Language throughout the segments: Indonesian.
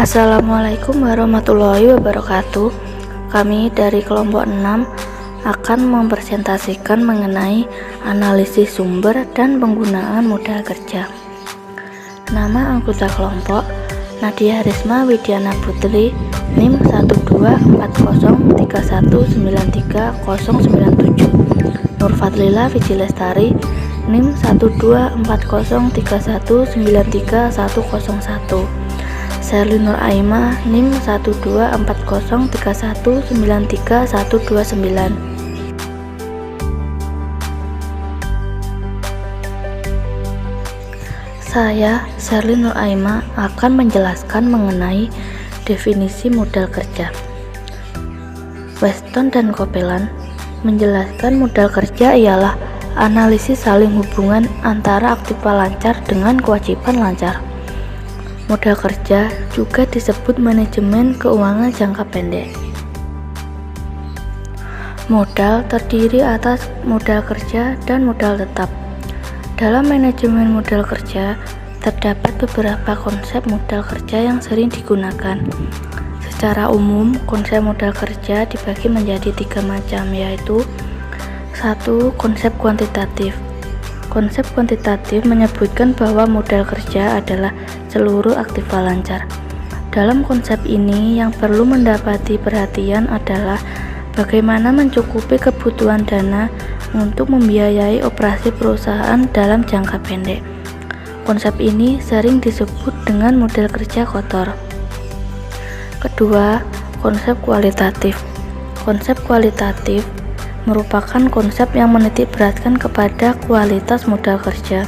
Assalamualaikum warahmatullahi wabarakatuh. Kami dari kelompok 6 akan mempresentasikan mengenai analisis sumber dan penggunaan modal kerja. Nama anggota kelompok Nadia Risma Widiana Putri, NIM 12403193097. Nur Fadlila Viji Lestari, NIM 12403193101. Sherly Nur Aima, NIM 12403193129. Saya, Sherly Nur Aima, akan menjelaskan mengenai definisi modal kerja. Weston dan Copeland menjelaskan modal kerja ialah analisis saling hubungan antara aktiva lancar dengan kewajiban lancar. Modal kerja juga disebut manajemen keuangan jangka pendek. Modal terdiri atas modal kerja dan modal tetap. Dalam manajemen modal kerja, terdapat beberapa konsep modal kerja yang sering digunakan. Secara umum, konsep modal kerja dibagi menjadi 3 macam, yaitu 1. Konsep kuantitatif. Konsep kuantitatif menyebutkan bahwa modal kerja adalah seluruh aktiva lancar. Dalam konsep ini, yang perlu mendapati perhatian adalah bagaimana mencukupi kebutuhan dana untuk membiayai operasi perusahaan dalam jangka pendek. Konsep ini sering disebut dengan modal kerja kotor. Kedua, konsep kualitatif. Konsep kualitatif merupakan konsep yang menitik beratkan kepada kualitas modal kerja.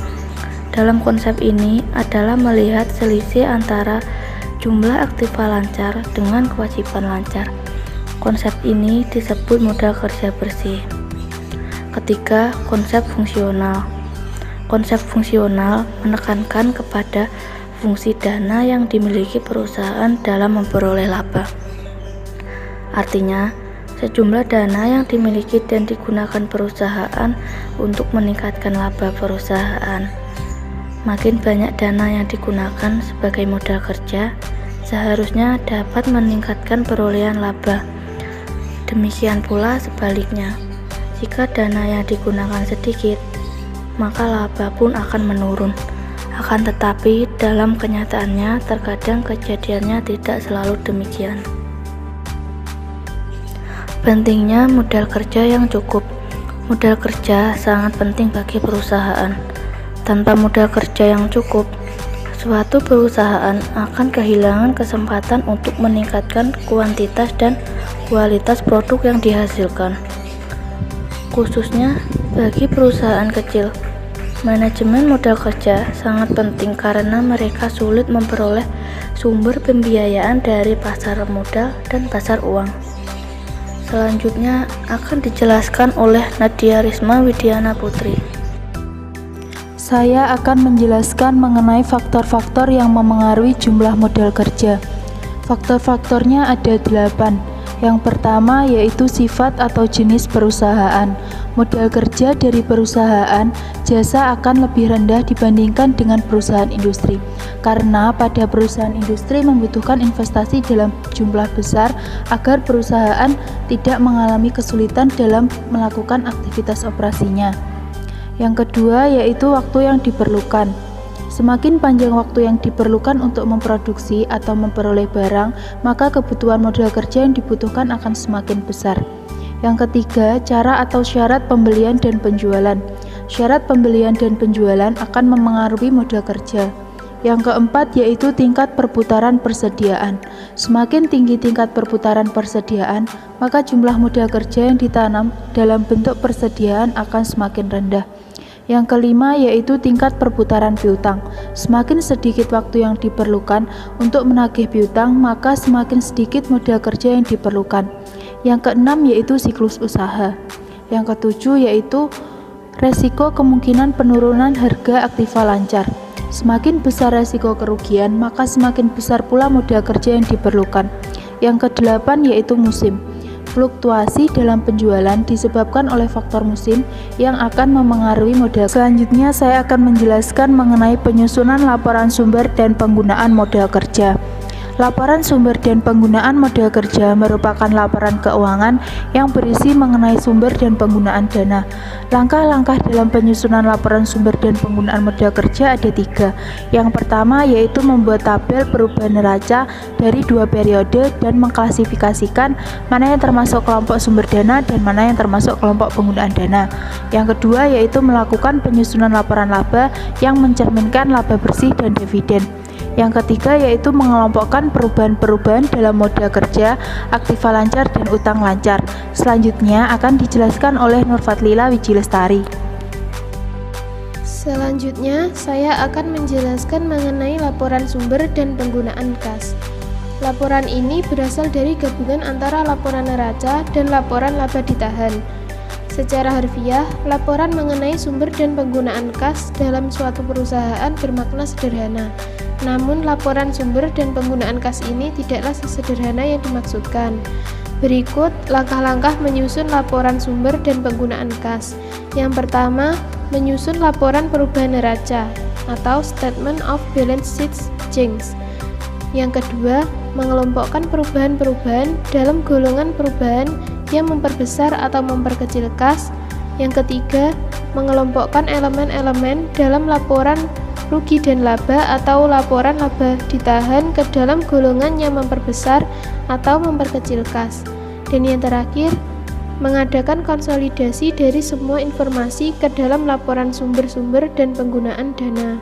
Dalam konsep ini adalah melihat selisih antara jumlah aktiva lancar dengan kewajiban lancar. Konsep ini disebut modal kerja bersih. Ketiga, konsep fungsional. Konsep fungsional menekankan kepada fungsi dana yang dimiliki perusahaan dalam memperoleh laba. Artinya, sejumlah dana yang dimiliki dan digunakan perusahaan untuk meningkatkan laba perusahaan. Makin banyak dana yang digunakan sebagai modal kerja, seharusnya dapat meningkatkan perolehan laba. Demikian pula sebaliknya, jika dana yang digunakan sedikit, maka laba pun akan menurun. Akan tetapi, dalam kenyataannya terkadang kejadiannya tidak selalu demikian. Pentingnya modal kerja yang cukup. Modal kerja sangat penting bagi perusahaan. Tanpa modal kerja yang cukup, suatu perusahaan akan kehilangan kesempatan untuk meningkatkan kuantitas dan kualitas produk yang dihasilkan. Khususnya bagi perusahaan kecil, manajemen modal kerja sangat penting karena mereka sulit memperoleh sumber pembiayaan dari pasar modal dan pasar uang. Selanjutnya akan dijelaskan oleh Nadia Risma Widiana Putri. Saya akan menjelaskan mengenai faktor-faktor yang memengaruhi jumlah modal kerja. Faktor-faktornya ada 8. Yang pertama yaitu sifat atau jenis perusahaan. Modal kerja dari perusahaan jasa akan lebih rendah dibandingkan dengan perusahaan industri, karena pada perusahaan industri membutuhkan investasi dalam jumlah besar agar perusahaan tidak mengalami kesulitan dalam melakukan aktivitas operasinya. Yang kedua yaitu waktu yang diperlukan. Semakin panjang waktu yang diperlukan untuk memproduksi atau memperoleh barang, maka kebutuhan modal kerja yang dibutuhkan akan semakin besar. Yang ketiga, cara atau syarat pembelian dan penjualan. Syarat pembelian dan penjualan akan memengaruhi modal kerja. Yang keempat yaitu tingkat perputaran persediaan. Semakin tinggi tingkat perputaran persediaan, maka jumlah modal kerja yang ditanam dalam bentuk persediaan akan semakin rendah. Yang kelima yaitu tingkat perputaran piutang. Semakin sedikit waktu yang diperlukan untuk menagih piutang, maka semakin sedikit modal kerja yang diperlukan. Yang keenam yaitu siklus usaha. Yang ketujuh yaitu resiko kemungkinan penurunan harga aktiva lancar. Semakin besar resiko kerugian, maka semakin besar pula modal kerja yang diperlukan. Yang kedelapan yaitu musim. Fluktuasi dalam penjualan disebabkan oleh faktor musim yang akan memengaruhi modal. Selanjutnya saya akan menjelaskan mengenai penyusunan laporan sumber dan penggunaan modal kerja. Laporan sumber dan penggunaan modal kerja merupakan laporan keuangan yang berisi mengenai sumber dan penggunaan dana. Langkah-langkah dalam penyusunan laporan sumber dan penggunaan modal kerja ada 3. Yang pertama yaitu membuat tabel perubahan neraca dari 2 periode dan mengklasifikasikan mana yang termasuk kelompok sumber dana dan mana yang termasuk kelompok penggunaan dana. Yang kedua yaitu melakukan penyusunan laporan laba yang mencerminkan laba bersih dan dividen. Yang ketiga yaitu mengelompokkan perubahan-perubahan dalam modal kerja, aktiva lancar, dan utang lancar. Selanjutnya akan dijelaskan oleh Nurfatlila Wijilestari. Selanjutnya, saya akan menjelaskan mengenai laporan sumber dan penggunaan kas. Laporan ini berasal dari gabungan antara laporan neraca dan laporan laba ditahan. Secara harfiah, laporan mengenai sumber dan penggunaan kas dalam suatu perusahaan bermakna sederhana. Namun, laporan sumber dan penggunaan kas ini tidaklah sesederhana yang dimaksudkan. Berikut langkah-langkah menyusun laporan sumber dan penggunaan kas. Yang pertama, menyusun laporan perubahan neraca atau Statement of Balance Sheet Change. Yang kedua, mengelompokkan perubahan-perubahan dalam golongan perubahan yang memperbesar atau memperkecil kas. Yang ketiga, mengelompokkan elemen-elemen dalam laporan rugi dan laba atau laporan laba ditahan ke dalam golongan yang memperbesar atau memperkecil kas. Dan yang terakhir, mengadakan konsolidasi dari semua informasi ke dalam laporan sumber-sumber dan penggunaan dana.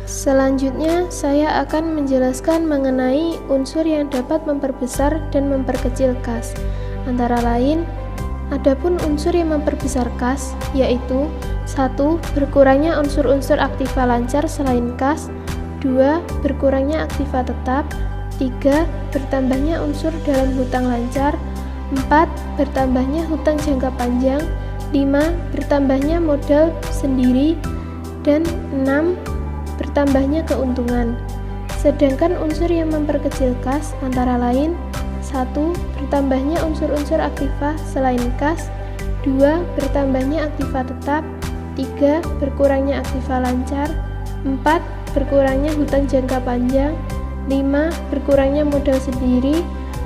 Selanjutnya, saya akan menjelaskan mengenai unsur yang dapat memperbesar dan memperkecil kas. Antara lain, adapun unsur yang memperbesar kas yaitu 1. Berkurangnya unsur-unsur aktiva lancar selain kas. 2. Berkurangnya aktiva tetap. 3. Bertambahnya unsur dalam hutang lancar. 4. Bertambahnya hutang jangka panjang. 5. Bertambahnya modal sendiri. Dan 6. Bertambahnya keuntungan. Sedangkan unsur yang memperkecil kas antara lain 1. Bertambahnya unsur-unsur aktiva selain kas. 2. Bertambahnya aktiva tetap. 3. Berkurangnya aktiva lancar. 4. Berkurangnya hutang jangka panjang. 5. Berkurangnya modal sendiri.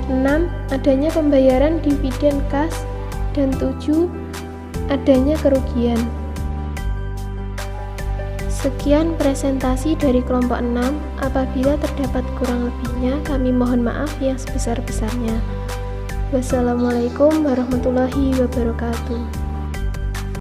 6. Adanya pembayaran dividen kas. Dan 7. Adanya kerugian. Sekian presentasi dari kelompok 6. Apabila terdapat kurang lebihnya, kami mohon maaf yang sebesar-besarnya. Wassalamualaikum warahmatullahi wabarakatuh.